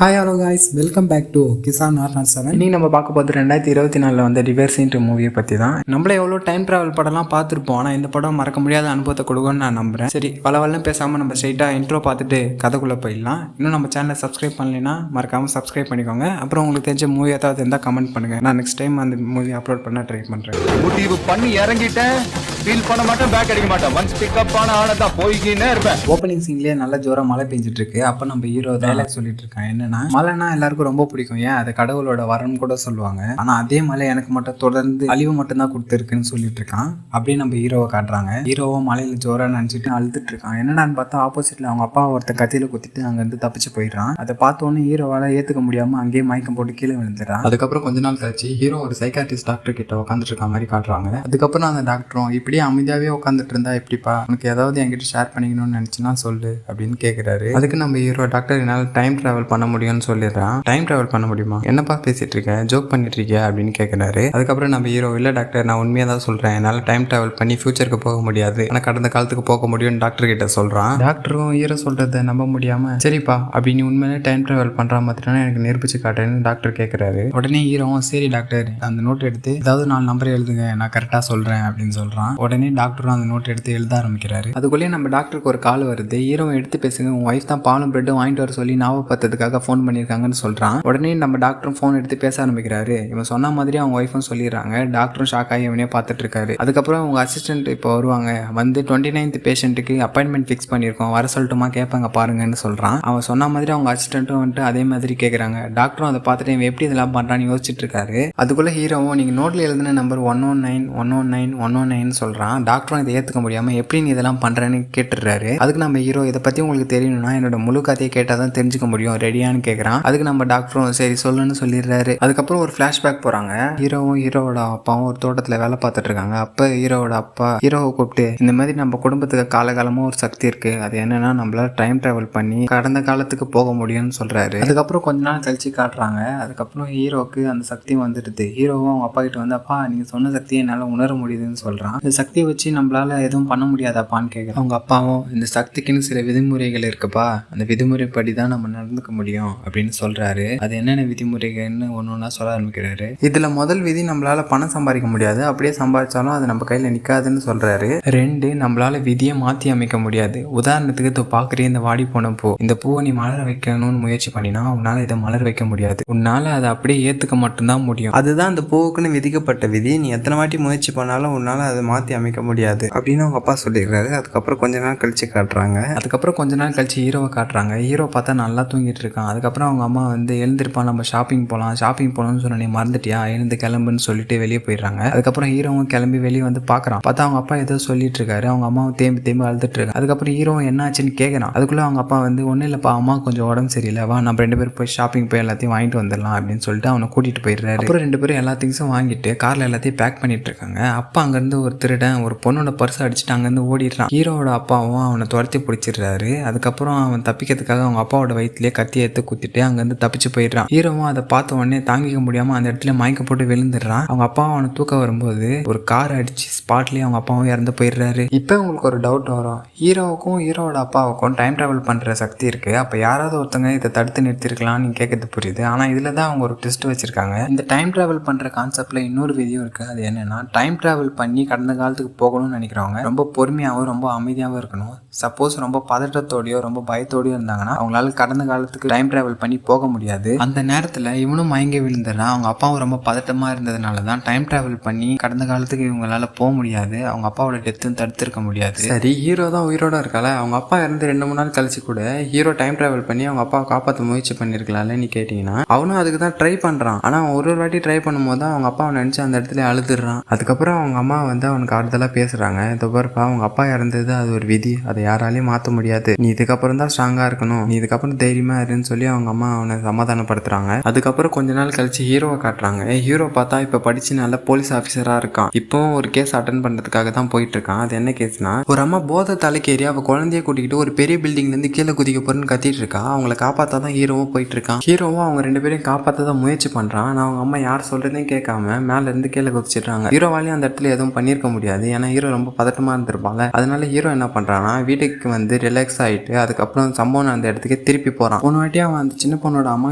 Hi hello guys, welcome back to கிசான் ஆர்னாட் 7. இன்னைக்கு நம்ம பார்க்க போது 2024 வந்து ரிவர்ஸ்ன்ற மூவியை பற்றி தான். நம்மளே எவ்வளோ டைம் ட்ராவல் படம்லாம் பார்த்துருப்போம், ஆனால் இந்த படம் மறக்க முடியாத அனுபவத்தை கொடுக்கும்னு நான் நம்புறேன். சரி, வளவலன்னு பேசாமல் நம்ம ஸ்ட்ரைட்டாக இன்ட்ரோ பார்த்துட்டு கதைக்குள்ளே போயிடலாம். இன்னும் நம்ம சேனலை சப்ஸ்கிரைப் பண்ணலைன்னா மறக்காமல் சப்ஸ்கிரைப் பண்ணிக்கோங்க. அப்புறம் உங்களுக்கு தெரிஞ்ச மூவி ஏதாவது இருந்தால் கமெண்ட் பண்ணுங்கள். நான் நெக்ஸ்ட் டைம் அந்த மூவி அப்லோட் பண்ண ட்ரை பண்ணுறேன். முடிவு பண்ணி இறங்கிட்டேன், ஃபீல் பண்ண மாட்டேன், பேக் அடிக்க மாட்டேன். ஒன்ஸ் பிக்கப் ஆன ஆனதா போய்கினே இருப்பேன். ஓப்பனிங் சீன்லேயே நல்ல ஜோரம் மழை பெஞ்சிட்டு இருக்கு. அப்போ நம்ம ஹீரோ டைலாக் சொல்லிட்டு இருக்கான். என்னன்னா, மழைனா எல்லாருக்கும் ரொம்ப பிடிக்கும், ஏன் அது கடவுளோட வரம்னு கூட சொல்லுவாங்க. ஆனா அதே மழை எனக்கு மட்டும் தொடர்ந்து அழிவு மட்டும் தான் கொடுத்துருக்குன்னு சொல்லிட்டு இருக்கான். அப்படியே நம்ம ஹீரோவை காட்டுறாங்க. ஹீரோவும் மலையில ஜோரா நினைச்சிட்டு அழுதுட்டு இருக்கான். என்னடான்னு பார்த்தா ஆப்போசிட்ல அவங்க அப்பா ஒருத்த கத்தியில குத்திட்டு அங்க இருந்து தப்பிச்சு போயிடுறான். அதை பார்த்தோன்னே ஹீரோவால ஏத்துக்க முடியாம அங்கேயே மயக்கம் போட்டு கீழே விழுந்துறான். அதுக்கப்புறம் கொஞ்ச நாள் கழிச்சு ஹீரோ ஒரு சைக்காட்ரிஸ்ட் டாக்டர் கிட்ட உட்காந்துட்டு இருக்க மாதிரி காட்டுறாங்க. அதுக்கப்புறம் அந்த டாக்டரும் இப்படியே அமைதியாவே உட்காந்துட்டு இருந்தா எப்படிப்பா, உனக்கு ஏதாவது என்கிட்ட ஷேர் பண்ணிக்கணும்னு நினைச்சுன்னா சொல்லு அப்படின்னு கேட்கிறாரு. அதுக்கு நம்ம ஹீரோ டாக்டர் என்னால் டைம் டிராவல் பண்ண முடியும்னு சொல்லிடுறான். டைம் டிராவல் பண்ண முடியுமா, என்னப்பா பேசிட்டு இருக்க, ஜோக் பண்ணிட்டு இருக்கியா அப்படின்னு கேட்கிறாரு. அதுக்கப்புறம் நம்ம ஹீரோ, இல்ல டாக்டர் நான் உண்மையா தான் சொல்றேன், என்னால டைம் டிராவல் பண்ணி ஃபியூச்சருக்கு போக முடியாது, ஆனா கடந்த காலத்துக்கு போக முடியும்னு டாக்டர் கிட்ட சொல்றான். டாக்டரும் ஹீரோ சொல்றதை நம்ப முடியாம, சரிப்பா அப்படின்னு உண்மையிலே டைம் டிராவல் பண்ற மாதிரி எனக்கு நிரூபிச்சு காட்டுன்னு டாக்டர் கேட்கிறாரு. உடனே ஹீரோவும் சரி டாக்டர், அந்த நோட் எடுத்து ஏதாவது 4 நம்பர் எழுதுங்க, நான் கரெக்டா சொல்றேன் அப்படின்னு சொல்றான். உடனே டாக்டரும் அந்த நோட் எடுத்து எழுத ஆரம்பிக்கிறாரு. அதுக்குள்ளேயே நம்ம டாக்டருக்கு ஒரு கால் வருது. ஹீரோவை எடுத்து பேசுங்க, உன் ஒய்ஃப் தான் பாலும் பிரெட்டும் வாங்கிட்டு வர சொல்லி ஞாபகப்படுத்துறதுக்காக ஃபோன் பண்ணியிருக்காங்கன்னு சொல்றான். உடனே நம்ம டாக்டரும் ஃபோன் எடுத்து பேச ஆரம்பிக்கிறாரு. இவன் சொன்ன மாதிரி அவங்க ஒய்ஃபும் சொல்லிடுறாங்க. டாக்டரும் ஷாக் ஆகி இவனே பார்த்துட்டு இருக்காரு. அதுக்கப்புறம் அவங்க அசிஸ்டன்ட் இப்போ வருவாங்க, வந்து 29th பேஷண்ட்டுக்கு அப்பாயின்மெண்ட் ஃபிக்ஸ் பண்ணியிருக்கோம், வர சொல்லட்டுமா கேட்பாங்க பாருங்கன்னு சொல்றான். அவன் சொன்ன மாதிரி அவங்க அசிஸ்டன்ட்டும் வந்துட்டு அதே மாதிரி கேட்குறாங்க. டாக்டரும் அதை பார்த்துட்டு இவன் எப்படி இதெல்லாம் பண்றான்னு யோசிச்சுட்டு இருக்காரு. அதுக்குள்ள ஹீரோவும் நீங்க நோட்ல எழுதின நம்பர் 119 119 119 சொல்றான். டாக்டரும் இதை ஏற்றுக்க முடியாம எப்படி நீ இதெல்லாம் பண்றேன்னு கேட்டுடுறாரு. அதுக்கு நம்ம ஹீரோ, இதை பத்தி உங்களுக்கு தெரியணும்னா என்னோட முழு கதையை கேட்டால் தான் தெரிஞ்சுக்க முடியும், ரெடியான்னு கேட்குறான். அதுக்கு நம்ம டாக்டரும் சரி சொல்லுன்னு சொல்லிடுறாரு. அதுக்கப்புறம் ஒரு ஃபிளாஷ்பேக் போறாங்க. ஹீரோவும் ஹீரோவோட அப்பாவும் ஒரு தோட்டத்துல வேலை பார்த்துட்டு இருக்காங்க. அப்ப ஹீரோவோட அப்பா ஹீரோவை கூப்பிட்டு, இந்த மாதிரி நம்ம குடும்பத்துக்கு காலகாலமா ஒரு சக்தி இருக்கு, அது என்னன்னா நம்மளால டைம் டிராவல் பண்ணி கடந்த காலத்துக்கு போக முடியும்னு சொல்றாரு. அதுக்கப்புறம் கொஞ்ச நாள் கழிச்சு காட்டுறாங்க. அதுக்கப்புறம் ஹீரோவுக்கு அந்த சக்தி வந்துடுது. ஹீரோவும் அவங்க அப்பா கிட்ட வந்து, அப்பா நீங்க சொன்ன சக்தியை என்னால உணர முடியுதுன்னு சொல்றான். இந்த சக்தியை வச்சு நம்மளால எதுவும் பண்ண முடியாதாப்பான்னு கேட்குறாங்க. அவங்க அப்பாவும், இந்த சக்திக்குன்னு சில விதிமுறைகள் இருக்குப்பா, அந்த விதிமுறைப்படி தான் நம்ம நடந்துக்க முடியும் அப்படின்னு சொல்றாரு. அது என்னென்ன விதிமுறைகள்னு ஒன்னொன்னா சொல்ல ஆரம்பிக்கிறாரு. இதுல முதல் விதி, நம்மளால பணம் சம்பாதிக்க முடியாது, அப்படியே சம்பாதிச்சாலும் அது நம்ம கையில நிக்காதுன்னு சொல்றாரு. 2, நம்மளால விதியை மாத்தி அமைக்க முடியாது. உதாரணத்துக்கு இப்போ பாக்குறீங்க இந்த வாடி போன பூ, இந்த பூவை நீ மலர வைக்கணும்னு முயற்சி பண்ணினா உன்னால இதை மலர வைக்க முடியாது, உன்னால அதை அப்படியே ஏத்துக்க மட்டும்தான் முடியும். அதுதான் அந்த பூவுக்குன்னு விதிக்கப்பட்ட விதி, நீ எத்தனை வாட்டி முயற்சி பண்ணாலும் உன்னால அதை மாத்தி அமைக்க முடியாது அப்படின்னு அவங்க அப்பா சொல்லிடுறாரு. அதுக்கப்புறம் கொஞ்ச நாள் கழிச்சு காட்டுறாங்க. அதுக்கப்புறம் கொஞ்ச நாள் கழிச்சு ஹீரோவை காட்டுறாங்க. ஹீரோ பார்த்தா நல்லா தூங்கிட்டு இருக்கான். அதுக்கப்புறம் அவங்க அம்மா வந்து, எழுந்திருப்பான், நம்ம ஷாப்பிங் போகலாம்னு சொன்ன, நீ மறந்துட்டியா, எழுந்து கிளம்புன்னு சொல்லிட்டு வெளியே போயிடுறாங்க. அதுக்கப்புறம் ஹீரோவும் கிளம்பி வெளியே வந்து பார்க்குறான். பார்த்தா அவங்க அப்பா ஏதோ சொல்லிட்டு இருக்காரு. அவங்க அம்மாவும் தேம்பி அழுதுட்டு இருக்காங்க. அதுக்கப்புறம் ஹீரோவும் என்ன ஆச்சுன்னு கேட்குறான். அதுக்குள்ள அவங்க அப்பா வந்து, ஒன்றும் இல்லைப்பா, அம்மா கொஞ்சம் உடம்பு சரியில்லை, வா நம்ம 2 பேரும் போய் ஷாப்பிங் போய் எல்லாத்தையும் வாங்கிட்டு வந்துடலாம் அப்படின்னு சொல்லிட்டு அவனை கூட்டிட்டு போயிடுறாரு. அப்புறம் 2 பேரும் எல்லா திங்ஸும் வாங்கிட்டு கார்ல எல்லாத்தையும் பேக் பண்ணிட்டு இருக்காங்க. அப்பா அங்கேருந்து ஒரு திருடன் ஒரு பொண்ணோட பர்ஸ் அடிச்சுட்டு அங்கேருந்து ஓடிடுறான். ஹீரோவோட அப்பாவும் அவனை துரத்தி பிடிச்சிடுறாரு. அதுக்கப்புறம் அவன் தப்பிக்கிறதுக்காக அவங்க அப்பாவோட வயிற்றுலேயே கத்தி எடுத்து குத்திட்டு அங்கேருந்து தப்பிச்சு போயிடுறான். ஹீரோவும் அதை பார்த்த உடனே தாங்கிக்க முடியாம அந்த இடத்துல மயக்க போட்டு விழுந்துடுறான். அவங்க அப்பா அவனை தூக்க வரும்போது ஒரு கார் அடிச்சு ஸ்பாட்லயே அவங்க அப்பாவும் இறந்து போயிடுறாரு. இப்போ உங்களுக்கு ஒரு டவுட் வரும், ஹீரோவுக்கும் ஹீரோவோட அப்பாவுக்கும் டைம் டிராவல் பண்ற சக்தி இருக்கு, அப்ப யாராவது ஒருத்தங்க இதை தடுத்து நிறுத்திருக்கலாம் நீங்க கேட்கறது புரியுது. ஆனா இதுல தான் அவங்க ஒரு ட்விஸ்ட் வச்சிருக்காங்க. இந்த டைம் டிராவல் பண்ற கான்செப்ட்ல இன்னொரு விதியும் இருக்கு. அது என்னன்னா, டைம் டிராவல் பண்ணி கடந்த காலத்துக்கு போகணும்னு நினைக்கிறவங்க ரொம்ப பொறுமையாகவும் ரொம்ப அமைதியாகவும் இருக்கணும். சப்போஸ் ரொம்ப பதட்டத்தோடயோ ரொம்ப பயத்தோடயோ இருந்தாங்கன்னா அவங்களால கடந்த காலத்துக்கு டைம் டிராவல் பண்ணி போக முடியாது. அந்த நேரத்துல இவனும் மயங்கி விழுந்துடுறான். அவங்க அப்பாவும் ரொம்ப பதட்டமா இருந்ததுனால தான் டைம் டிராவல் பண்ணி கடந்த காலத்துக்கு இவங்களால போக முடியாது, அவங்க அப்பாவோட டெத்தும் தடுத்திருக்க முடியாது. சரி, ஹீரோ தான் உயிரோட இருக்கால, அவங்க அப்பா இருந்து 2-3 நாள் கழிச்சு கூட ஹீரோ டைம் டிராவல் பண்ணி அவங்க அப்பாவை காப்பாற்ற முயற்சி பண்ணிருக்கலாம்ல நீ கேட்டீங்கன்னா, அவனும் அதுக்கு தான் ட்ரை பண்றான். ஆனா ஒரு வாட்டி ட்ரை பண்ணும்போது தான் அவங்க அப்பாவை நினைச்சு அந்த இடத்துல அழுதுறான். அதுக்கப்புறம் அவங்க அம்மா வந்து அவனுக்கு ஆறுதலா பேசுறாங்க. இந்த பாருப்பா, அவங்க அப்பா இறந்தது அது ஒரு விதி, அதை யாராலையும் மாற்ற முடியாது, நீ இதுக்கப்புறம் தான் ஸ்ட்ராங்கா இருக்கணும், நீ இதுக்கப்புறம் தைரியமா இருன்னு சொல்லி அவங்க அம்மா அவனை சமாதானப்படுத்துறாங்க. அதுக்கப்புறம் கொஞ்ச நாள் கழிச்சு ஹீரோவை காட்டுறாங்க. ஹீரோ பார்த்தா இப்ப படிச்சு நல்ல போலீஸ் ஆஃபீஸரா இருக்கான். இப்போ ஒரு கேஸ் அட்டன் பண்றதுக்காக தான் போயிட்டு இருக்கான். அது என்ன கேஸ்னா, ஒரு அம்மா போதை தலைக்கேறி அவ குழந்தைய கூட்டிக்கிட்டு ஒரு பெரிய பில்டிங்ல இருந்து கீழே குதிக்க போறேன்னு கத்திட்டு இருக்கா. அவங்களை காப்பாத்தாதான் ஹீரோவும் போயிட்டு இருக்கான். ஹீரோவும் அவங்க 2 பேரையும் காப்பாத்தான் முயற்சி பண்றான். ஆனா அவங்க அம்மா யார் சொல்றதையும் கேட்காம மேல இருந்து கீழே குதிச்சிடுறாங்க. ஹீரோவாலையும் அந்த இடத்துல எதுவும் பண்ணிருக்க முடியாது. முடியாது. ஏன்னா ஹீரோ ரொம்ப பதட்டமாக இருந்திருப்பாங்க. அதனால ஹீரோ என்ன பண்ணுறான்னா வீட்டுக்கு வந்து ரிலாக்ஸ் ஆகிட்டு அதுக்கப்புறம் சம்பவம் அந்த இடத்துக்கு திருப்பி போகிறான். போன வாட்டி அவன் அந்த சின்ன பொண்ணோட அம்மா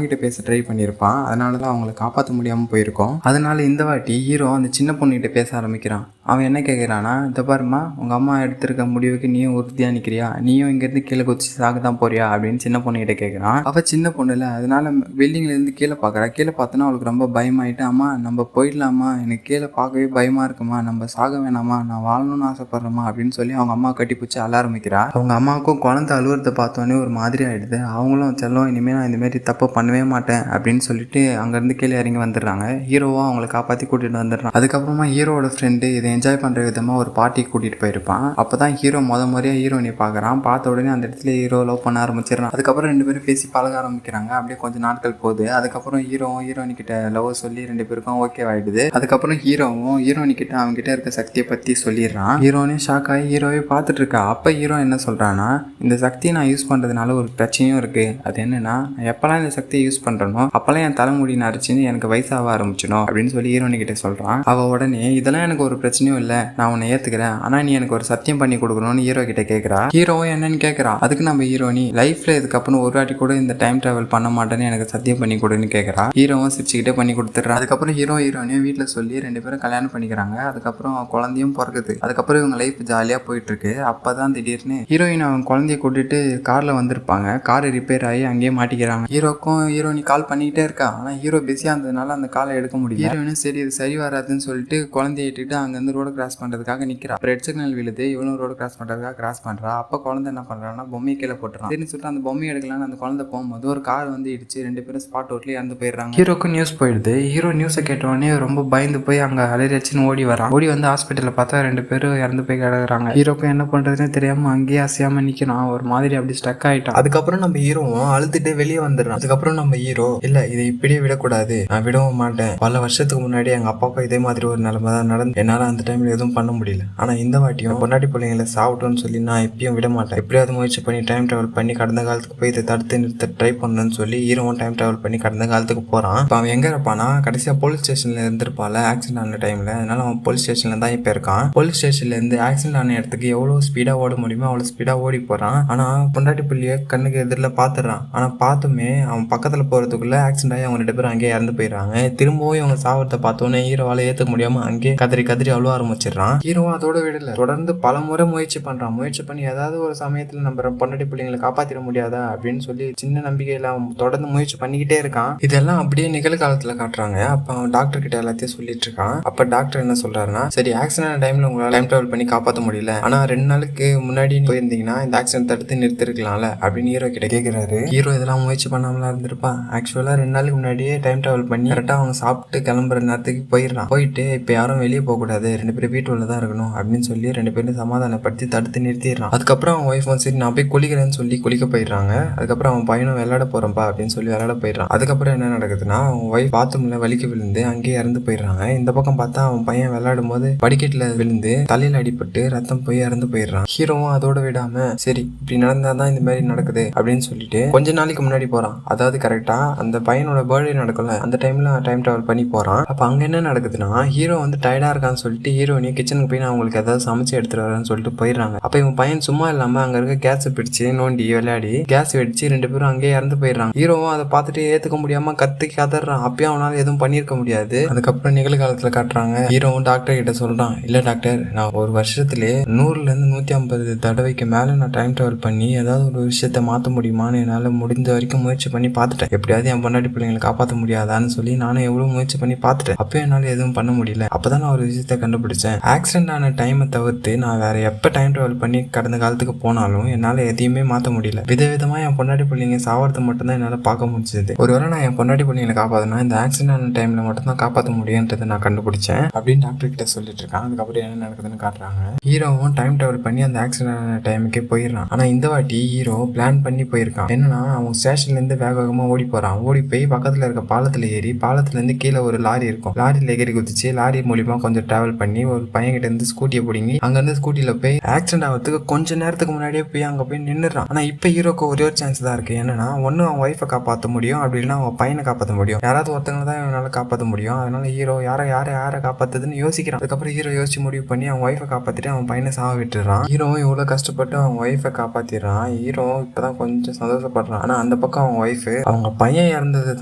கிட்ட பேச ட்ரை பண்ணியிருப்பான். அதனால தான் அவங்களை காப்பாற்ற முடியாமல் போயிருக்கோம். அதனால இந்த வாட்டி ஹீரோ அந்த சின்ன பொண்ணுகிட்ட பேச ஆரம்பிக்கிறான். அவன் என்ன கேட்குறான்னா, இந்த பாருமா உங்கள் அம்மா எடுத்திருக்க முடிவுக்கு நீயும் உறுதியாக நிற்கிறியா, நீயும் இங்கேருந்து கீழே குதிச்சு சாக தான் போறியா அப்படின்னு சின்ன பொண்ணுகிட்ட கேட்குறான். அவள் சின்ன பொண்ணுல அதனால பில்டிங்லேருந்து கீழே பார்க்குறா. கீழே பார்த்தோன்னா அவளுக்கு ரொம்ப பயமாயிட்டு, அம்மா நம்ம போயிடலாமா, எனக்கு கீழே பார்க்கவே பயமாக இருக்குமா, நம்ம சாக வேணாமா, நான் வாழணும்னு ஆசைப்படுறேம்மா அப்படின்னு சொல்லி அவங்க அம்மா கட்டி பிடிச்சி அழ ஆரம்பிக்கிறா. அவங்க அம்மாவுக்கும் குழந்தை அழுவுறதை பார்த்தோன்னே ஒரு மாதிரி ஆகிடுது. அவங்களும் செல்லம் இனிமேல் நான் இந்தமாரி தப்பு பண்ணவே மாட்டேன் அப்படின்னு சொல்லிட்டு அங்கேருந்து கீழே இறங்கி வந்துடுறாங்க. ஹீரோவும் அவங்களை காப்பாற்றி கூட்டிகிட்டு வந்துடுறான். அதுக்கப்புறமா ஹீரோட ஃப்ரெண்டு இதை என்ஜாய் பண்ணுற விதமாக ஒரு பார்ட்டிக்கு கூட்டிகிட்டு போயிருப்பான். அப்போ தான் ஹீரோ முறையாக ஹீரோயினை பார்க்குறான். பார்த்த உடனே அந்த இடத்துல ஹீரோ லவ் பண்ண ஆரம்பிச்சிடறான். அதுக்கப்புறம் 2 பேரும் பேசி பழக ஆரம்பிக்கிறாங்க. அப்படியே கொஞ்சம் நாட்கள் போகுது. அதுக்கப்புறம் ஹீரோயின் கிட்ட லவ் சொல்லி 2 பேருக்கும் ஓகே ஆகிடுது. அதுக்கப்புறம் ஹீரோவும் ஹீரோயின் கிட்ட அவங்க கிட்ட இருக்க சக்தியை பற்றி சொல்லிடுறான். ஹீரோனே ஷாக் ஆகி ஹீரோவே பார்த்துட்டு இருக்கா. அப்போ ஹீரோ என்ன சொல்கிறான்னா, இந்த சக்தியை நான் யூஸ் பண்ணுறதுனால ஒரு பிரச்சனையும் இருக்குது. அது என்னன்னா, எப்போல்லாம் இந்த சக்தியை யூஸ் பண்ணுறனோ அப்போல்லாம் என் தலைமுடி நரைச்சின்னு எனக்கு வயசாக ஆரம்பிச்சிடும் அப்படின்னு சொல்லி ஹீரோயின் கிட்ட சொல்கிறான். அவள் உடனே இதெல்லாம் எனக்கு ஒரு பிரச்சனையும் இல்லை, நான் உன்னை ஏற்றுக்கிறேன், ஆனால் நீ எனக்கு ஒரு சத்தியம் பண்ணி கொடுக்கணும்னு ஹீரோ கிட்ட கேட்குறா. ஹீரோவும் என்னன்னு கேட்குறா. அதுக்கு நம்ம ஹீரோனி லைஃப்பில் இதுக்கப்புறம் ஒரு வாட்டி கூட இந்த டைம் ட்ராவல் பண்ண மாட்டேன்னு எனக்கு சத்தியம் பண்ணி கொடுன்னு கேட்குறா. ஹீரோவும் சிரிச்சுக்கிட்டே பண்ணி கொடுத்துட்றா. அதுக்கப்புறம் ஹீரோயினையும் வீட்டில் சொல்லி 2 பேரும் கல்யாணம் பண்ணிக்கிறாங்க. அதுக்கப்புறம் குழந்தையும் பிறகுது. அதுக்கப்புறம் இவங்க லைஃப் ஜாலியாக போயிட்டு இருக்கு. அப்பதான் திடீர்னு ஹீரோயின் அவங்க குழந்தைய கூட்டிட்டு கார்ல வந்திருப்பாங்க. கார் ரிப்பேர் ஆகி அங்கேயே மாட்டிக்கிறாங்க. ஹீரோக்கும் ஹீரோயினி கால் பண்ணிக்கிட்டே இருக்கா. ஆனால் ஹீரோ பிஸியாக இருந்ததுனால அந்த காலை எடுக்க முடியும். ஹீரோயினும் சரி இது சரி வராதுன்னு சொல்லிட்டு குழந்தைய இட்டுட்டு அங்கேருந்து ரோடு கிராஸ் பண்ணுறதுக்காக நிற்கிறா. ரெட் சிக்னல் விழுது. இவனும் ரோடு கிராஸ் பண்ணுறதுக்காக கிராஸ் பண்ணுறா. அப்போ குழந்தை என்ன பண்ணுறான்னா பொம்மையை கீழே போட்டுறான். சரின்னு சொல்லிட்டு அந்த பொம்மையை எடுக்கலான்னு அந்த குழந்தை போகும்போது ஒரு கார் வந்து இடிச்சு 2 பேரும் ஸ்பாட் அவுட்லேயே இறந்து போயிடுறாங்க. ஹீரோக்கும் நியூஸ் போயிடுது. ஹீரோ நியூஸை கேட்டவொடனே ரொம்ப பயந்து போய் அங்கே அலறியாச்சுன்னு ஓடி வரான். ஓடி வந்து ஹாஸ்பிட்டலில் பார்த்தா 2 பேரும் இறந்து போய் கிடக்குறாங்க. ஹீரோக்கும் என்ன பண்ணுறதுன்னு தெரியாமல் அங்கேயே அசையாமல் நிற்கிறான். ஒரு மாதிரி அப்படி ஸ்டக் ஆகிட்டான். அதுக்கப்புறம் நம்ம ஹீரோவும் அழுதுட்டு வெளியே வந்துடுறான். அதுக்கப்புறம் நம்ம ஹீரோ இல்லை இதை இப்படியே விடக்கூடாது, நான் விடவும் மாட்டேன். பல வருஷத்துக்கு முன்னாடி எங்கள் அப்பாவுக்கும் இதே மாதிரி ஒரு நிலைமை தான் நடந்து என்னால் அந்த டைமில் எதுவும் பண்ண முடியல. ஆனால் இந்த வாட்டியும் பொண்டாட்டி பிள்ளைங்களை சாப்பிட்டோன்னு சொல்லி நான் எப்பயும் விட மாட்டேன். எப்படியாவது முயற்சி பண்ணி டைம் ட்ராவல் பண்ணி கடந்த காலத்துக்கு போய் இதை தடுத்து நிறுத்த ட்ரை பண்ணணும்னு சொல்லி ஹீரோவும் டைம் ட்ராவல் பண்ணி கடந்த காலத்துக்கு போகிறான். இப்போ அவன் எங்கே இருப்பானா, கடைசியாக போலீஸ் ஸ்டேஷனில் இருந்திருப்பாள் ஆக்சிடென்ட் ஆன டைமில். அதனால அவன் போலீஸ் ஸ்டேஷனில் தான் இப்போ இருக்கான். போலீஸ் ஸ்டேஷன்லேருந்து ஆக்சிடென்ட் ஆன இடத்துக்கு எவ்வளோ ஸ்பீடாக ஓட முடியுமோ அவ்வளோ ஸ்பீடாக ஓடி போகிறான். ஆனால் பொண்டாட்டி பிள்ளைய கண்ணுக்கு எதிரில் பார்த்துடுறான். ஆனால் பார்த்துமே அவன் பக்கத்தில் போகிறதுக்குள்ளே ஆக்சிடென்ட் ஆகி அவங்க 2 பேரும் அங்கேயே இறந்து போயிடுறாங்க. திரும்பவும் இவங்க சாவத்தை பார்த்தோன்னே ஹீரோவால் ஏற்றுக்க முடியாமல் அங்கேயே கதறி அவ்வளோ ஆரம்பிச்சிடறான். ஹீரோவும் அதோட விடல, தொடர்ந்து பல முறை முயற்சி பண்ணுறான். முயற்சி பண்ணி ஏதாவது ஒரு சமயத்தில் நம்ம பொண்டாட்டி பிள்ளைங்களை காப்பாற்றிட முடியாதா அப்படின்னு சொல்லி சின்ன நம்பிக்கையில் அவன் தொடர்ந்து முயற்சி பண்ணிக்கிட்டே இருக்கான். இதெல்லாம் அப்படியே நிகழ்காலத்தில் காட்டுறாங்க. அப்போ அவன் டாக்டர் கிட்ட எல்லாத்தையும் சொல்லிட்டு இருக்கான். அப்போ டாக்டர் என்ன சொல்றாருன்னா, சரி ஆக்சிடென்ட் டைம்ல உங்களால் டைம் ட்ராவல் பண்ணி காப்பாற்ற முடியல, ஆனால் 2 நாளுக்கு முன்னாடி போயிருந்தீங்கன்னா இந்த ஆக்சிடென்ட் தடுத்து நிறுத்திருக்கலாம்ல அப்படின்னு ஹீரோ கிட்ட கேட்கிறாரு. ஹீரோ இதெல்லாம் முயற்சி பண்ணாமலாம் இருந்திருப்பான். ஆக்சுவலாக 2 நாளுக்கு முன்னாடியே டைம் ட்ராவல் பண்ணி கரெக்டாக அவங்க சாப்பிட்டு கிளம்புற நேரத்துக்கு போயிடறான். போயிட்டு இப்போ யாரும் வெளியே போகக்கூடாது, 2 பேரும் வீட்டுல தான் இருக்கணும் அப்படின்னு சொல்லி 2 பேரும் சமாதானப்படுத்தி தடுத்து நிறுத்திடுறான். அதுக்கப்புறம் அவன் ஒய்ஃப் சரி நான் போய் குளிக்கிறேன்னு சொல்லி குளிக்க போயிடுறாங்க. அதுக்கப்புறம் அவன் பையனும் விளையாட போறப்பா அப்படின்னு சொல்லி விளையாட போயிடுறான். அதுக்கப்புறம் என்ன நடக்குதுன்னா, அவன் ஒய்ஃப் பாத்ரூம்ல வலிக்கு விழுந்து அங்கேயே இறந்து போயிடுறாங்க. இந்த பக்கம் பார்த்தா அவன் பையன் விளையாடும் போது படிக்கட்டுல விழுந்து தலையில அடிபட்டு ரத்தம் போய் இறந்து போயிடுறான். ஹீரோவும் அதோட விடாம சரி இப்படி நடந்தாதான் இந்த மாதிரி நடக்குது அப்படின்னு சொல்லிட்டு கொஞ்ச நாளைக்கு முன்னாடி போறான். அதாவது கரெக்டா அந்த பையனோட பர்த்டே நடக்கும்ல அந்த டைம்ல டைம் டிராவல் பண்ணி போறான். அப்ப அங்க என்ன நடக்குதுன்னா, ஹீரோ வந்து டயர்டா இருக்கான்னு சொல்லிட்டு ஹீரோயினி கிச்சனுக்கு போய் நான் அவங்களுக்கு ஏதாவது சமைச்சு எடுத்துட்டு வரேன்னு சொல்லிட்டு போயிடுறாங்க. அப்ப இவன் பையன் சும்மா இல்லாம அங்க இருக்க கேஸ் பிடிச்சு நோண்டி விளையாடி கேஸ் வெடிச்சு 2 பேரும் அங்கேயே இறந்து போயிடுறாங்க. ஹீரோவும் அதை பார்த்துட்டு ஏத்துக்க முடியாம கதறான். அப்பயும் அவனால எதுவும் பண்ணிருக்க முடியாது. அதுக்கப்புறம் நிகழ்காலத்துல காட்டுறாங்க. ஹீரோவும் டாக்டர் கிட்ட சொல்றான், இல்ல டாக்டர் நான் ஒரு வருஷத்துலயே 100ல இருந்து 150 தடவைக்கு மேல நான் டைம் டிராவல் பண்ணி ஏதாவது ஒரு விஷயத்த மாத்த முடியுமான்னு என்னால முடிஞ்ச வரைக்கும் முயற்சி பண்ணி பார்த்துட்டேன். எப்படியாவது என் பொண்டாட்டி பிள்ளைங்களை காப்பாற்ற முடியாதான்னு சொல்லி நானும் எவ்வளவு முயற்சி பண்ணி பார்த்துட்டேன். அப்பயும் என்னால எதுவும் பண்ண முடியல. அப்பதான் நான் ஒரு விஷயத்த கண்டுபிடிச்சேன். ஆக்சிடென்ட் ஆன டைமை தவிர்த்து நான் வேற எப்ப டைம் டிராவல் பண்ணி கடந்த காலத்துக்கு போனாலும் என்னால எதையுமே மாத்த முடியல. விதவிதமா என் பொண்டாட்டி பிள்ளைங்க சாவறது மட்டும் தான் என்னால பார்க்க முடிஞ்சது. ஒருவேளை நான் என் பொண்டாட்டி பிள்ளைங்களை காப்பாத்தினா இந்த ஆக்சிடென்ட் ஆன டைம்ல மட்டும் தான் காப்பாற்ற முடியும்ன்றதை நான் கண்டுபிடிச்சேன் அப்படின்னு டாக்டர் கிட்ட சொல்லிட்டு இருக்கான். அதுக்கப்புறம் என்ன நடக்குதுன்னு காட்டுறாங்க. ஹீரோவும் டைம் டிராவல் பண்ணி அந்த ஆக்சிடென்ட் ஆன டைமுக்கே போயிடுறான். ஆனா இந்த வாட்டி ஹீரோ பிளான் பண்ணி போயிருக்கான். என்னன்னா அவன் ஸ்டேஷன்ல இருந்து வேகமா ஓடி போறான். ஓடி போய் பக்கத்துல இருக்க பாலத்துல ஏறி பாலத்துல இருந்து கீழே ஒரு லாரி இருக்கும். லாரியில எகிரி குதிச்சு லாரி மூலியமா கொஞ்சம் டிராவல் பண்ணி ஒரு பையன்கிட்ட இருந்து ஸ்கூட்டியை பிடிங்கி அங்கேருந்து ஸ்கூட்டியில் போய் ஆக்சிடென்ட் ஆகிறதுக்கு கொஞ்ச நேரத்துக்கு முன்னாடியே போய் அங்கே போய் நின்றுறான். ஆனால் இப்போ ஹீரோக்கு ஒரே ஒரு சான்ஸ் தான் இருக்குது. என்னன்னா ஒன்று அவன் ஒய்ஃபை காப்பாற்ற முடியும், அப்படி இல்லைன்னா அவன் பையனை காப்பாற்ற முடியும். யாராவது ஒருத்தவங்க தான் இவனால காப்பாற்ற முடியும். அதனால ஹீரோ யாரை காப்பாற்றுதுன்னு யோசிக்கிறான். அதுக்கப்புறம் ஹீரோ யோசிச்சு முடிவு பண்ணி அவன் ஒய்ஃபை காப்பாற்றிட்டு அவன் பையனை சாக விட்டுறான். ஹீரோவும் இவ்வளோ கஷ்டப்பட்டு அவன் ஒய்ஃபை காப்பாற்றிடுறான். ஹீரோ இப்போதான் கொஞ்சம் சந்தோஷப்படுறான். ஆனால் அந்த பக்கம் அவன் ஒய்ஃபு அவங்க பையன் இறந்ததை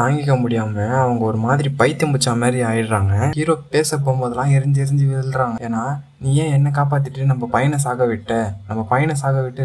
தாங்கிக்க முடியாம அவங்க ஒரு மாதிரி பைத்தியம் பிடிச்ச மாதிரி ஆயிடுறாங்க. ஹீரோ பேச போகும்போதெல்லாம் எரிஞ்சு விழுறாங்க. ஏன்னா நீ ஏன் என்ன காப்பாத்திட்டு நம்ம பையனை சாக விட்டு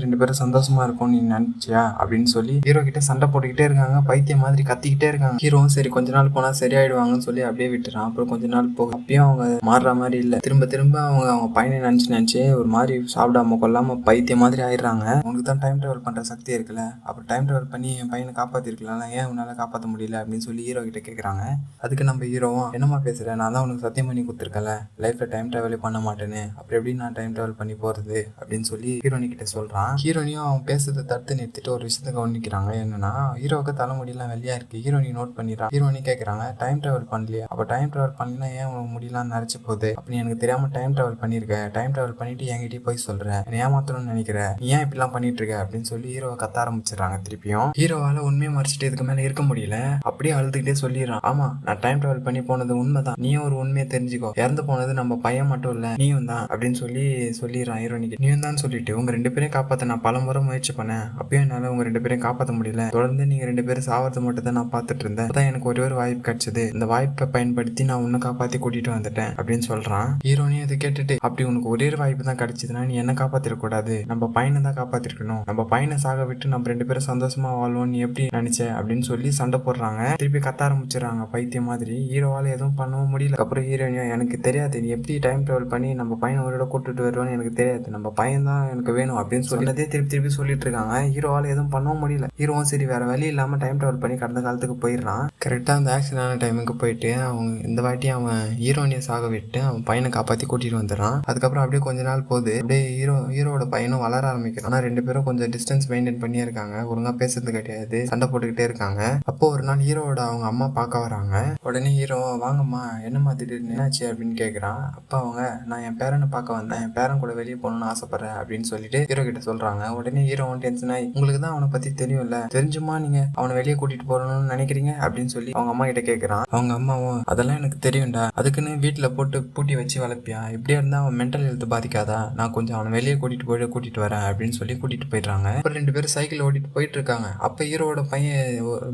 2 பேரும் சந்தோஷமா இருக்கும் நீ நினைச்சியா அப்படின்னு சொல்லி ஹீரோ கிட்ட சண்டை போட்டுக்கிட்டே இருக்காங்க. பைத்தியம் மாதிரி கத்திக்கிட்டே இருக்காங்க. ஹீரோவும் சரி கொஞ்ச நாள் போனா சரியாயிடுவாங்கன்னு சொல்லி அப்படியே விட்டுறான். அப்புறம் கொஞ்ச நாள் போக அப்பயும் அவங்க மாறுற மாதிரி இல்லை. திரும்ப அவங்க பையனை நினைச்சு ஒரு மாதிரி சாப்பிடாம கொள்ளாம பைத்தியம் மாதிரி ஆயிடுறாங்க. உனக்கு தான் டைம் டிராவல் பண்ற சக்தி இருக்குல்ல, அப்புறம் டைம் டிராவல் பண்ணி என் பையனை காப்பாத்திருக்கலாம், ஏன் உன்னால காப்பாற்ற முடியல அப்படின்னு சொல்லி ஹீரோ கிட்ட கேட்கறாங்க. அதுக்கு நம்ம ஹீரோவும் என்னமா பேசுறேன், நான் தான் உனக்கு சத்தியம் பண்ணி கொடுத்துருக்கேன்ல லைஃப்ல டைம் டிராவலே பண்ண மாட்டேன்னு, அப்புறம் எப்படி நான் டைம் டிராவல் பண்ணி போறது அப்படின்னு சொல்லி ஹீரோனி கிட்ட சொல்றான். ஹீரோனியும் அவன் பேசுறதை தடுத்து நிறுத்திட்டு ஒரு விஷயத்த கவனிக்கிறாங்க. என்னன்னா ஹீரோவுக்கு தலைமுடியெல்லாம் வெள்ளையா இருக்கு. ஹீரோனி நோட் பண்ணிடுறான். ஹீரோனி கேட்கறாங்க டைம் டிராவல் பண்ணலையா, அப்ப டைம் டிராவல் பண்ணலாம் ஏன் உனக்கு முடியலாம் நினைச்சு போகுது, அப்படி எனக்கு தெரியாம டைம் டிராவல் பண்ணிருக்க, டைம் டிராவல் பண்ணிட்டு என்கிட்டயே போய் சொல்ற, என்ன ஏமாத்தணும்னு நினைக்கிற, நீ ஏன் இப்படிலாம் பண்ணிட்டு இருக்க அப்படின்னு சொல்லி ஹீரோவை கத்த ஆரம்பிச்சிடறாங்க. திருப்பியும் ஹீரோவால உண்மையை மறைச்சிட்டு இதுக்கு மேல இருக்க முடியல. அப்படியே அழுதுகிட்டே சொல்லிடுறான், ஆமா நான் டைம் டிராவல் பண்ணி போனது உண்மைதான், நீயும் ஒரு உண்மையை தெரிஞ்சுக்கோ, இறந்து போனது நம்ம பையன் மட்டும் இல்ல நீயும் தான் அப்படின்னு சொல்லிடுறான் ஹீரோனிக்கு. நீயும் தான் சொல்லிட்டு உங்க 2 பேரையும் காப்பாத்த நான் பல முறை முயற்சி பண்ணேன், அப்பயும் என்னால உங்க 2 பேரையும் காப்பாற்ற முடியல, தொடர்ந்து நீங்க 2 பேரும் சாவறது மட்டும் தான் நான் பார்த்துட்டு இருந்தேன், அதான் எனக்கு ஒரே ஒரு வாய்ப்பு கிடைச்சது, இந்த வாய்ப்பை பயன்படுத்தி நான் உன்னை காப்பாத்தி கூட்டிட்டு வந்துட்டேன் அப்படின்னு சொல்றான். ஹீரோனியும் இதை கேட்டுட்டு அப்படி உனக்கு ஒரே ஒரு வாய்ப்பு தான் கிடைச்சதுன்னா நீ என்ன காப்பாத்திர கூடாது, நம்ம பையனை தான் காப்பாத்திருக்கணும், நம்ம பையனை சாக விட்டு நம்ம 2 பேரும் சந்தோஷமா வாழ்வோம் நீ எப்படி நினைச்ச அப்படின்னு சொல்லி சண்டை போடுறாங்க. திருப்பி கத்த ஆரம்பிச்சிடறாங்க பைத்தியம் மாதிரி. ஹீரோவால எதுவும் பண்ணவும் முடியல. அப்புறம் ஹீரோனியும் எனக்கு தெரியாது நீ எப்படி டைம் டிராவல் பண்ணி நம்ம பையனை அவரோட கூட்டிட்டு வருவான்னு எனக்கு தெரியாது, நம்ம பையன் தான் எனக்கு வேணும் அப்படின்னு சொன்னதே திருப்பி சொல்லிட்டு இருக்காங்க. ஹீரோவால எதுவும் பண்ணவும் முடியல. ஹீரோவும் சரி வேற வழி இல்லாம டைம் டிராவல் பண்ணி கடந்த காலத்துக்கு போயிடுறான். கரெக்டா அந்த ஆக்சிடென்ட் ஆன டைமுக்கு போயிட்டு அவங்க இந்த வாட்டி அவன் ஹீரோனியை சாக விட்டு அவன் பையனை காப்பாத்தி கூட்டிட்டு வந்துடுறான். அதுக்கப்புறம் அப்படியே கொஞ்ச நாள் போகுது. அப்படியே ஹீரோட பையனும் வளர ஆரம்பிக்கிறான். ஆனா 2 பேரும் கொஞ்சம் டிஸ்டன்ஸ் மெயின்டைன் பண்ணியே இருக்காங்க. ஒழுங்கா பேசுறது கிடையாது, சண்டை போட்டுக்கிட்டே இருக்காங்க. அப்போ ஒரு நாள் ஹீரோவோட அவங்க அம்மா பார்க்க வராங்க. உடனே ஹீரோ வாங்கம்மா என்னம்மா திடீர்னு என்னாச்சு அப்படின்னு கேட்குறான். அப்போ அவங்க நான் என் பேரனை பார்க்க வந்தேன், என் பேரன் கூட வெளியே போகணும்னு ஆசைப்படுறேன் அப்படின்னு சொல்லிட்டு ஹீரோ கிட்ட சொல்றாங்க. உடனே ஹீரோ டென்ஷன் ஆகி உங்களுக்கு தான் அவனை பத்தி தெரியும்ல, தெரிஞ்சுமா நீங்க அவனை வெளியே கூட்டிட்டு போறணும்னு நினைக்கிறீங்க அப்படின்னு சொல்லி அவங்க அம்மா கிட்ட கேட்கறான். அவங்க அம்மாவும் அதெல்லாம் எனக்கு தெரியும்டா, அதுக்குன்னு வீட்டுல போட்டு பூட்டி வச்சு வளர்ப்பியா, இப்படியா இருந்தா அவன் மென்டல் ஹெல்த் பாதிக்காதா, நான் கொஞ்சம் அவனை வெளியே கூட்டிட்டு வரேன் அப்படின்னு சொல்லி கூட்டிட்டு போயிடுறாங்க. அப்புறம் 2 பேரும் சைக்கிள் ஓட்டிட்டு போயிட்டு இருக்காங்க. அப்ப ஹீரோட பையன்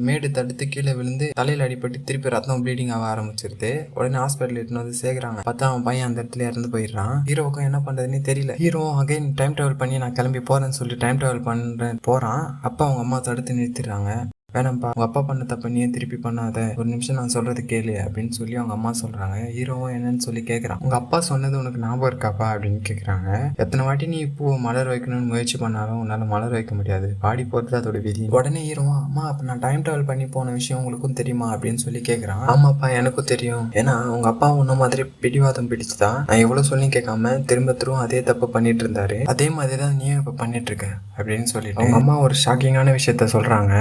மேடு தடுத்து கீழே விழுந்து தலையில அடிபட்டு திருப்பி ரத்தம் ப்ளீடிங் ஆக ஆரம்பிச்சிருது. உடனே ஹாஸ்பிட்டல் எடுத்துன்னு வந்து சேர்க்கிறாங்க. பார்த்தா அவன் பையன் அந்த இடத்துல இறந்து போயிடுறான். ஹீரோவுக்கும் என்ன பண்றதுன்னு தெரியல. ஹீரோ அகைன் டைம் டிராவல் பண்ணி நான் கிளம்பி போறேன்னு சொல்லிட்டு டைம் டிராவல் போறான். அப்ப அவங்க அம்மா தடுத்து நிறுத்திடுறாங்க. வேணாம்ப்பா உங்க அப்பா பண்ண தப்ப நீ திருப்பி பண்ணாத, ஒரு நிமிஷம் நான் சொல்றது கேளு அப்படின்னு சொல்லி அவங்க அம்மா சொல்றாங்க. ஹீரோவும் என்னன்னு சொல்லி கேட்கறான். உங்க அப்பா சொன்னது உனக்கு ஞாபகம் இருக்காப்பா அப்படின்னு கேட்கறாங்க. எத்தனை வாட்டி நீ பூ மலர் வைக்கணும்னு முயற்சி பண்ணாலும் உன்னால மலர் வைக்க முடியாது, பாடி போறது அதோட விதி. உடனே ஹீரோவா அம்மா அப்ப நான் டைம் டிராவல் பண்ணி போன விஷயம் உங்களுக்கும் தெரியுமா அப்படின்னு சொல்லி கேட்கறான். ஆமாப்பா எனக்கும் தெரியும், ஏன்னா உங்க அப்பா உன்ன மாதிரி பிடிவாதம் பிடிச்சுதான் நான் எவ்வளவு சொல்லி கேட்காம திரும்ப அதே தப்பு பண்ணிட்டு இருந்தாரு, அதே மாதிரிதான் நீயும் இப்ப பண்ணிட்டு இருக்க அப்படின்னு சொல்லிட்டு அவங்க அம்மா ஒரு ஷாக்கிங்கான விஷயத்த சொல்றாங்க.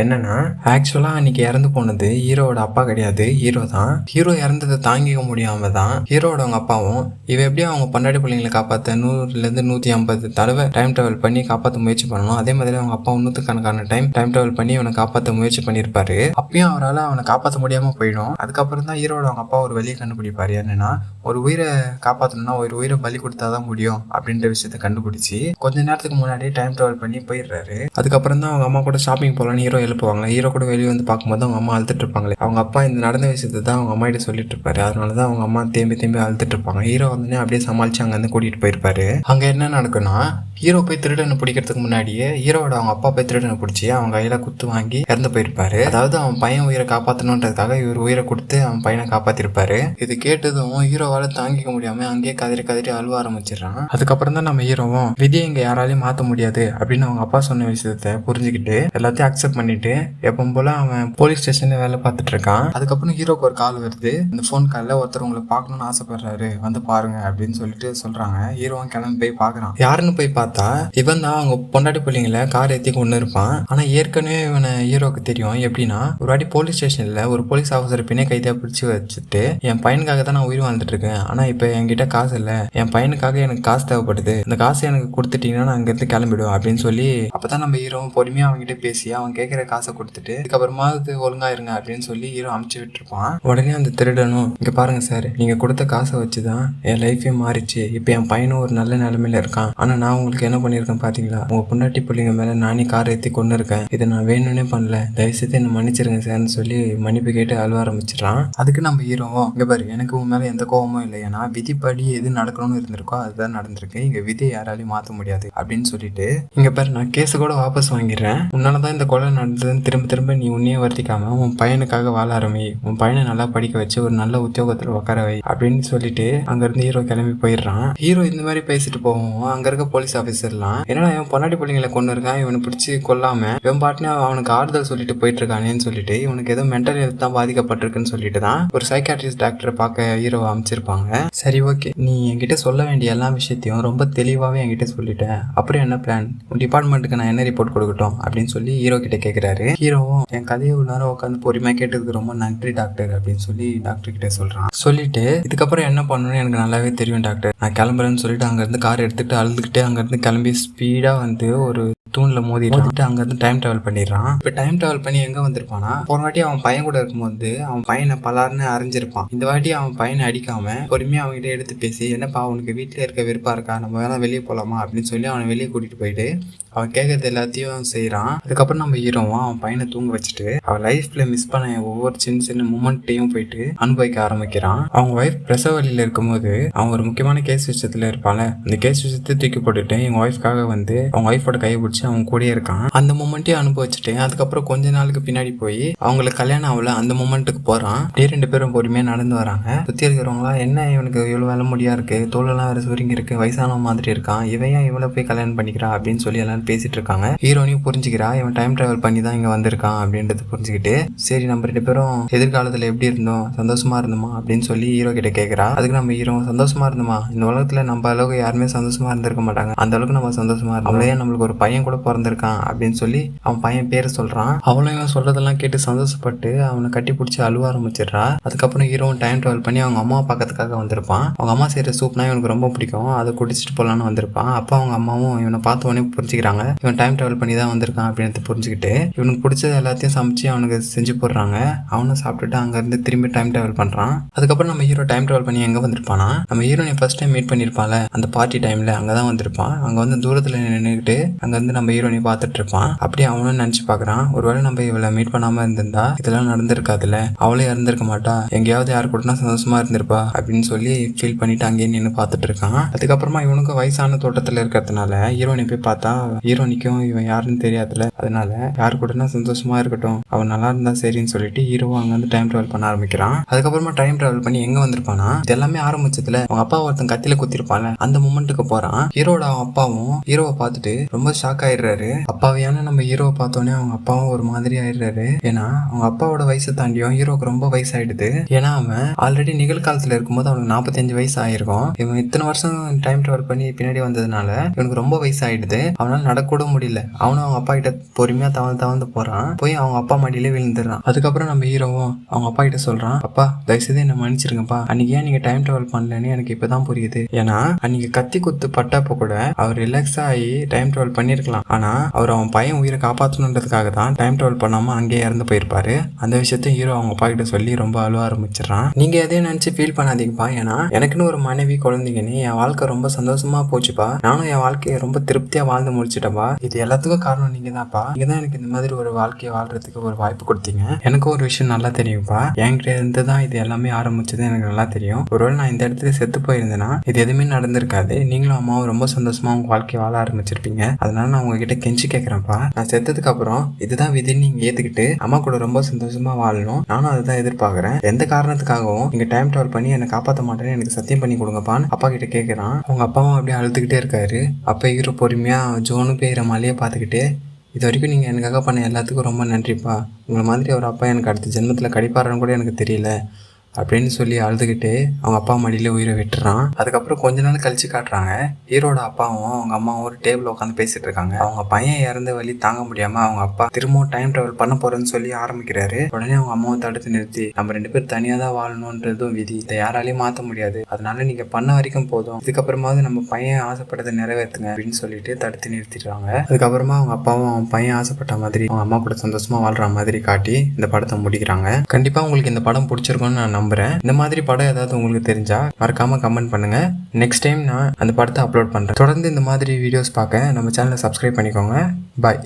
என்னன்னா ஆக்சுவலா அன்னைக்கு இறந்து போனது ஹீரோவோட அப்பா கிடையாது, ஹீரோ தான். ஹீரோ இறந்ததை தாங்கிக்க முடியாம தான் ஹீரோட அவங்க அப்பாவும் இவ எப்படியும் அவங்க பன்னாடி பிள்ளைங்களை காப்பாற்ற 100 to 150 தடவை டைம் டிராவல் பண்ணி காப்பாற்ற முயற்சி பண்ணணும். அதே மாதிரி அவங்க அப்பா 100கணக்கான டைம் டிராவல் பண்ணி அவனை காப்பாற்ற முயற்சி பண்ணியிருப்பாரு. அப்பயும் அவரால் அவனை காப்பாற்ற முடியாம போயிடும். அதுக்கப்புறம் தான் ஹீரோட அவங்க அப்பா ஒரு வழியை கண்டுபிடிப்பாரு. என்னன்னா ஒரு உயிரை காப்பாற்றணும்னா ஒரு உயிரை பலி கொடுத்தாதான் முடியும் அப்படின்ற விஷயத்த கண்டுபிடிச்சி கொஞ்ச நேரத்துக்கு முன்னாடியே டைம் டிராவல் பண்ணி போயிடுறாரு. அதுக்கப்புறம் தான் அவங்க அம்மா கூட ஷாப்பிங் போகலான்னு ஹீரோ எழுப்புவாங்க. ஹீரோ கூட வெளியே வந்து பார்க்கும்போது அவங்க அம்மா அழுத்துட்டு இருப்பாங்களே, அவங்க அப்பா இந்த நடந்த விஷயத்தை தான் அவங்க அம்மா கிட்ட சொல்லிட்டு இருப்பாரு. அதனாலதான் அவங்க அம்மா தேம்பி அழுத்துட்டு இருப்பாங்க. ஹீரோ வந்து அப்படியே சமாளிச்சு அங்க இருந்து கூட்டிட்டு போயிருப்பாரு. அங்க என்ன நடக்குன்னா ஹீரோ போய் திருடனை பிடிக்கிறதுக்கு முன்னாடியே ஹீரோட அவங்க அப்பா போய் திருடனை பிடிச்சி அவங்க கையில குத்து வாங்கி இறந்து போயிருப்பாரு. அதாவது அவன் பையன் உயிரை காப்பாற்றணுன்றதுக்காக இவர் உயிரை கொடுத்து அவன் பையனை காப்பாத்திருப்பாரு. இது கேட்டதும் ஹீரோவால தாங்கிக்க முடியாம அங்கேயே கதறி அழுவ ஆரம்பிச்சிடறான். அதுக்கப்புறம் தான் நம்ம ஹீரோவும் விதியை இங்க யாராலையும் மாத்த முடியாது அப்படின்னு அவங்க அப்பா சொன்ன விஷயத்த புரிஞ்சுக்கிட்டு எல்லாத்தையும் அக்செப்ட் பண்ணிட்டு எப்பவும் போல அவன் போலீஸ் ஸ்டேஷன்ல வேலை பார்த்துட்டு இருக்கான். அதுக்கப்புறம் ஹீரோக்கு ஒரு கால் வருது. இந்த போன் கால்ல ஒருத்தர் உங்களை பார்க்கணும்னு ஆசைப்படுறாரு, வந்து பாருங்க அப்படின்னு சொல்லிட்டு சொல்றாங்க. ஹீரோவும் கிளம்பி போய் பாக்குறான். யாருன்னு போய் பார்த்தா இவன் தான் அவங்க பொண்டாட்டி பிள்ளைங்களை கார் ஏத்தி கொண்டு இருப்பான். ஆனா ஏற்கனவே இவனை ஹீரோக்கு தெரியும். எப்படின்னா ஒரு வாட்டி போலீஸ் ஸ்டேஷனில் ஒரு போலீஸ் ஆஃபீஸர் பின்னே கைதியாக பிடிச்சி வச்சுட்டு என் பையனுக்காக தான் நான் உயிர் வாழ்ந்துட்டு இருக்கேன், ஆனால் இப்போ என்கிட்ட காசு இல்லை, என் பையனுக்காக எனக்கு காசு தேவைப்படுது, அந்த காசை எனக்கு கொடுத்துட்டீங்கன்னா நான் அங்கேருந்து கிளம்பிடுவேன் அப்படின்னு சொல்லி அப்போ தான் நம்ம ஹீரோ பொறுமையாக அவங்ககிட்ட பேசி அவன் கேட்குற காசை கொடுத்துட்டு இதுக்கப்புறமா அது ஒழுங்கா இருங்க அப்படின்னு சொல்லி ஹீரோ அமுச்சு விட்டுருப்பான். உடனே அந்த திருடனும் இங்கே பாருங்க சார், நீங்கள் கொடுத்த காசை வச்சு தான் என் லைஃபே மாறிச்சு, இப்போ என் பையனும் ஒரு நல்ல நிலைமையில இருக்கான், ஆனால் நான் உங்களுக்கு என்ன பண்ணியிருக்கேன் பார்த்தீங்களா, உங்கள் பொண்டாட்டி பிள்ளைங்க மேலே நானே கார் ஏற்றி கொண்டு இருக்கேன், இதை நான் வேணும்னே பண்ணல, தயவுசெய்து என்ன மன்னிச்சிருங்க சார்னு சொல்லி மன்னிப்பு கேட்டு அழுவ ஆரம்பிச்சிடறான். அதுக்கு நம்ம ஹீரோவும் இங்கே பாரு, எனக்கு உன் மேலே எந்த கோபமும் இல்லை, ஏன்னா விதிப்படி எது நடக்கணும்னு இருந்திருக்கோ அதுதான் நடந்திருக்கு, இங்கே விதியை யாராலையும் மாற்ற முடியாது அப்படின்னு சொல்லிட்டு இங்கே பாரு நான் கேஸை கூட வாபஸ் வாங்கிடுறேன், உன்னால தான் இந்த கொலை நடந்ததுன்னு திரும்ப திரும்ப நீ உன்னையே வருத்திக்காம உன் பையனுக்காக வாழ ஆரம்பி, உன் பையனை நல்லா படிக்க வச்சு ஒரு நல்ல உத்தியோகத்தில் உட்கார வை அப்படின்னு சொல்லிட்டு அங்கேருந்து ஹீரோ கிளம்பி போயிடுறான். ஹீரோ இந்த மாதிரி பேசிட்டு போவோம். அங்கே இருக்க போலீஸ் ஆஃபீஸர்லாம் என்னடா இவன் பொன்னாடி பிள்ளைங்களை கொண்டு இருக்கான், இவனை பிடிச்சி கொல்லாம இவன் பாட்டுன்னு அவனுக்கு ஆறுதல் சொல்லிட்டு போயிட்டு இருக்கானேன்னு சொல்லிட்டு இவனுக்கு ஏதோ மென்டல் ஹெல்த் தான் பாதிக்கப்பட்டிருக்குன்னு சொல்லிட்டு தான் ஒரு சைக்காட்ரிஸ்ட் டாக்டரை பார்க்க ஹீரோவை அமைச்சிருப்பாங்க. சரி ஓகே, நீ என்கிட்ட சொல்ல வேண்டிய எல்லா விஷயத்தையும் ரொம்ப தெளிவாகவே என்கிட்ட சொல்லிட்டேன், அப்புறம் என்ன பிளான், உன் டிபார்ட்மெண்ட்டுக்கு நான் என்ன ரிப்போர்ட் கொடுக்கட்டும் அப்படின்னு சொல்லி ஹீரோ கிட்ட கேட்குறாரு. ஹீரோவும் என் கதையை ஒரு நேரம் உட்காந்து பொறுமையாக கேட்டதுக்கு ரொம்ப நன்றி டாக்டர் அப்படின்னு சொல்லி டாக்டர் கிட்ட சொல்றான். சொல்லிட்டு இதுக்கப்புறம் என்ன பண்ணணும்னு எனக்கு நல்லாவே தெரியும் டாக்டர், நான் கிளம்புறேன்னு சொல்லிட்டு அங்கேருந்து கார் எடுத்துக்கிட்டு அழுதுகிட்டே அங்கேருந்து கிளம்பி ஸ்பீடாக வந்து ஒரு தூணில் மோதிட்டு அங்கேருந்து டைம் ட்ராவல் பண்ணிடுறான். இப்போ டைம் ட்ராவல் பண்ணி எங்கே வந்திருப்பானா, ஒரு வாட்டி அவன் பையன் கூட இருக்கும்போது அவன் பையனை பலார்னு அரைஞ்சிருப்பான். இந்த வாட்டி அவன் பையனை அடிக்காம பொறுமையாக அவன்கிட்ட எடுத்து பேசி என்னப்பா அவனுக்கு வீட்டில் இருக்க விருப்பம் இருக்கா, நம்ம வேணா வெளியே போகலாமா அப்படின்னு சொல்லி அவனை வெளியே கூட்டிகிட்டு போயிட்டு அவன் கேட்கறது எல்லாத்தையும் செய்கிறான். அதுக்கப்புறம் நம்ம ஹீரோவும் அவன் பையனை தூங்க வச்சுட்டு அவன் லைஃப்பில் மிஸ் பண்ண ஒவ்வொரு சின்ன சின்ன மூமெண்ட்டையும் போயிட்டு அனுபவிக்க ஆரம்பிக்கிறான். அவங்க ஒய்ஃப் பிரசவ வழியில் இருக்கும்போது அவன் ஒரு முக்கியமான கேஸ் விஷயத்தில் இருப்பாள். அந்த கேஸ் விஷயத்தை தூக்கி போட்டுட்டு எங்கள் ஒய்ஃப்காக வந்து அவங்க ஒய்ஃபோட கையை பிடிச்சி அவன் கூடயே இருக்கான். அந்த மூமெண்ட்டையும் அனுபவிச்சுட்டு அதுக்கப்புறம் கொஞ்ச நாளுக்கு பின்னாடி போய் அவங்களுக்கு கல்யாணம் ஆகல அந்த மூமெண்ட்டுக்கு போகிறான். அப்படியே 2 பேரும் பொறுமையாக நடந்து வராங்க. சுற்றி இருக்கிறவங்களா என்ன இவனுக்கு இவ்வளோ வேலை முடியா இருக்கு, தோலெல்லாம் வேற சுருங்கி இருக்கு, வயசான மாதிரி இருக்கான், இவன் ஏன் இவ்வளோ போய் கல்யாணம் பண்ணிக்கிறா அப்படின்னு சொல்லி எல்லாரும் பேசிட்டு இருக்காங்க. ஹீரோனையும் புரிஞ்சுக்கிறா, இவன் டைம் டிராவல் பண்ணி தான் இங்கே வந்திருக்கான் அப்படின்றது புரிஞ்சுக்கிட்டு சரி நம்ம 2 பேரும் எதிர்காலத்தில் எப்படி இருந்தோம், சந்தோஷமா இருந்தோமா அப்படின்னு சொல்லி ஹீரோ கிட்ட கேட்குறா. அதுக்கு நம்ம ஹீரோ சந்தோஷமா இருந்தோமா, இந்த உலகத்தில் நம்ம அளவுக்கு யாருமே சந்தோஷமா இருந்திருக்க மாட்டாங்க, அந்த அளவுக்கு நம்ம சந்தோஷமா இருந்தோம், அவளையே நம்மளுக்கு ஒரு பையன் கூட பிறந்திருக்கான் அப்படின்னு சொல்லி அவன் பையன் பேரை சொல்றான். அவளும் இவன் சொல்றதெல்லாம் கேட்டு சந்தோஷப்பட்டு அவனை கட்டி பிடிச்சி அழுவ ஆரம்பிச்சிடுறா. அதுக்கப்புறம் ஹீரோவும் டைம் டிராவல் பண்ணி அவங்க அம்மா பார்க்கறதுக்காக வந்திருப்பான். அவங்க அம்மா செய்யற சூப்னா இவனுக்கு ரொம்ப பிடிக்கும், அதை குடிச்சிட்டு போலான்னு வந்திருப்பான். அப்போ அவங்க அம்மாவும் இவனை பார்த்த உடனே புரிஞ்சுக்கிறாங்க, இவன் டைம் டிராவல் பண்ணி தான் வந்திருக்கான் அப்படின்னு புரிஞ்சுக்கிட்டு இவனுக்கு பிடிச்சது எல்லாத்தையும் சமைச்சு அவனுக்கு செஞ்சு போடுறாங்க. அவனும் சாப்பிட்டுட்டு அங்கேருந்து திரும்பி டைம் டிராவல் பண்ணுறான். அதுக்கப்புறம் நம்ம ஹீரோ டைம் டிராவல் பண்ணி எங்கே வந்திருப்பானா, நம்ம ஹீரோனை ஃபர்ஸ்ட் டைம் மீட் பண்ணியிருப்பான்ல அந்த பார்ட்டி டைமில் அங்கே தான் வந்திருப்பான். அங்கே வந்து தூரத்தில் நின்றுக்கிட்டு அங்கேருந்து நம்ம ஹீரோனை பார்த்துட்டு இருப்பான். அப்படியே அவனும் நினச்சி பார்க்குறான், ஒருவேளை நம்ம இவளை மீட் பண்ணாமல் இருந்திருந்தா இதெல்லாம் நடந்திருக்காதுல்ல, அவளே இறந்திருக்க மாட்டா, எங்கேயாவது யார் கூடனா சந்தோஷமா இருந்திருப்பா அப்படின்னு சொல்லி ஃபீல் பண்ணிட்டு அங்கேயே நின்று பார்த்துட்டு இருக்கான். அதுக்கப்புறமா இவனுக்கு வயசான தோட்டத்தில் இருக்கிறதுனால ஹீரோனை போய் பார்த்தா ஹீரோனிக்கும் இவன் யாருன்னு தெரியாதுல, அதனால யாரு கூடனா சந்தோஷமா இருக்கட்டும், அவன் நல்லா இருந்தா சரின்னு சொல்லிட்டு ஹீரோவும் அங்க வந்து டைம் டிராவல் பண்ண ஆரம்பிக்கிறான். அதுக்கப்புறமா டைம் டிராவல் பண்ணி எங்க வந்திருப்பானா, இது எல்லாமே ஆரம்பிச்சதுல அவங்க அப்பா ஒருத்தன் கத்தில குத்திருப்பான்ல அந்த மொமெண்ட்டுக்கு போறான். ஹீரோட அப்பாவும் ஹீரோவை பார்த்துட்டு ரொம்ப ஷாக் ஆயிடுறாரு. அப்பாவையான நம்ம ஹீரோவை பார்த்தோன்னே அவங்க அப்பாவும் ஒரு மாதிரி ஆயிடுறாரு. ஏன்னா அவங்க அப்பாவோட வயசை தாண்டியும் ஹீரோக்கு ரொம்ப வயசாயிடுது. ஏன்னா அவன் ஆல்ரெடி நிகழ்காலத்துல இருக்கும்போது அவனுக்கு 45 வயசு ஆயிருக்கும். இவன் இத்தனை வருஷம் டைம் டிராவல் பண்ணி பின்னாடி வந்ததுனால இவனுக்கு ரொம்ப வயசாயிடுது. அவனால நடக்கூட முடியல. அவனும் அவங்க அப்பா கிட்ட பொறுமையா தவழ்ந்து போறான். போய் அவங்க அப்பா மடியிலே விழுந்துடுறான். அதுக்கப்புறம் நம்ம ஹீரோவும் அவங்க அப்பா கிட்ட சொல்றான், அப்பா தயவுசெய்து என்ன மன்னிச்சிருங்கப்பா, அன்னைக்கு ஏன் நீங்க டைம் டிராவல் பண்ணலன்னு எனக்கு இப்பதான் புரியுது. ஏன்னா அன்னைக்கு கத்தி குத்து பட்டப்ப கூட அவர் ரிலாக்ஸ் ஆகி டைம் டிராவல் பண்ணிருக்கலாம். ஆனா அவர் அவன் பையன் உயிரை காப்பாற்றணுன்றதுக்காக தான் டைம் டிராவல் பண்ணாம அங்கேயே இறந்து போயிருப்பாரு. அந்த விஷயத்த ஹீரோ அவங்க அப்பா கிட்ட சொல்லி ரொம்ப அழுவ ஆரம்பிச்சிடறான். நீங்க எதையும் நினைச்சு ஃபீல் பண்ணாதீங்கப்பா, ஏன்னா எனக்குன்னு ஒரு மனைவி குழந்தைங்கன்னு என் வாழ்க்கை ரொம்ப சந்தோஷமா போச்சுப்பா, நானும் என் வாழ்க்கையை ரொம்ப திருப்தியா வாழ்ந்து முடிச்சுட்டப்பா, இது எல்லாத்துக்கும் காரணம் நீங்க தான்ப்பா, நீங்க தான் எனக்கு இந்த மாதிரி ஒரு வாழ்க்கையை வாழ்றதுக்கு ஒரு வாய்ப்பு கொடுத்தீங்க. எனக்கும் ஒரு விஷயம் நல்லா தெரியும்ப்பா, என்கிட்ட இருந்து தான் இது எல்லாமே ஆரம்பிச்சது எனக்கு நல்லா தெரியும். ஒருவேளை நான் இந்த இடத்துல செத்து போயிருந்தேன்னா இது எதுவுமே நடந்திருக்காது, நீங்களும் அம்மாவும் ரொம்ப சந்தோஷமா உங்க வாழ்க்கையை வாழ ஆரம்பிச்சிருப்பீங்க. அதனால நான் உங்ககிட்ட கெஞ்சி கேட்கறேன்ப்பா, நான் செத்ததுக்கு அப்புறம் இதுதான் விதின்னு நீங்க ஏத்துக்கிட்டு அம்மா கூட ரொம்ப சந்தோஷமா வாழணும், நானும் அதுதான் எதிர்பார்க்கறேன். எந்த காரணத்துக்காகவும் நீங்க டைம் டிராவல் பண்ணி என்னை காப்பாற்ற மாட்டேன்னு எனக்கு சத்தியம் பண்ணி கொடுங்கப்பான்னு அப்பா கிட்ட கேட்கறான். அவங்க அப்பாவும் அப்படியே அழுதுகிட்டே இருக்காரு. அப்ப ஹீரோ பொறுமையா ஜோனு பெய்கிற மலையை பார்த்துக்கிட்டு, இது வரைக்கும் நீங்கள் எனக்காக பண்ண எல்லாத்துக்கும் ரொம்ப நன்றிப்பா, உங்களை மாதிரி ஒரு அப்பா எனக்கு அடுத்த ஜென்மத்தில் கடிப்பாருன்னு கூட எனக்கு தெரியல, அப்படின்னு சொல்லி அழுதுகிட்டு அவங்க அப்பா மடியில உயிரை விட்டுறான். அதுக்கப்புறம் கொஞ்ச நாள் கழிச்சு காட்டுறாங்க, ஹீரோட அப்பாவும் அவங்க அம்மாவும் ஒரு டேபிள் உட்காந்து பேசிட்டு இருக்காங்க. அவங்க பையன் இறந்த வழி தாங்க முடியாம அவங்க அப்பா திரும்பவும் டைம் டிராவல் பண்ண போறேன்னு சொல்லி ஆரம்பிக்கிறாரு. உடனே அவங்க அம்மாவை தடுத்து நிறுத்தி, நம்ம 2 பேர் தனியா தான் வாழணும்ன்றதும் விதி, இதை யாராலையும் மாத்த முடியாது, அதனால நீங்க பண்ண வரைக்கும் போதும், இதுக்கப்புறமாவது நம்ம பையன் ஆசைப்பட்டதை நிறைவேற்றுங்க அப்படின்னு சொல்லிட்டு தடுத்து நிறுத்திடுறாங்க. அதுக்கப்புறமா அவங்க அப்பாவும் அவன் பையன் ஆசைப்பட்ட மாதிரி அவங்க அம்மா கூட சந்தோஷமா வாழ்ற மாதிரி காட்டி இந்த படத்தை முடிக்கிறாங்க. கண்டிப்பா உங்களுக்கு இந்த படம் பிடிச்சிருக்கும்னு நான் நம்புறேன். இந்த மாதிரி படம் ஏதாவது உங்களுக்கு தெரிஞ்சா மறக்காம கமெண்ட் பண்ணுங்க. நெக்ஸ்ட் டைம் நான் அந்த படத்தை அப்லோட் பண்றேன். தொடர்ந்து இந்த மாதிரி வீடியோஸ் பார்க்க நம்ம சேனலை சப்ஸ்கிரைப் பண்ணிக்கோங்க. பாய்.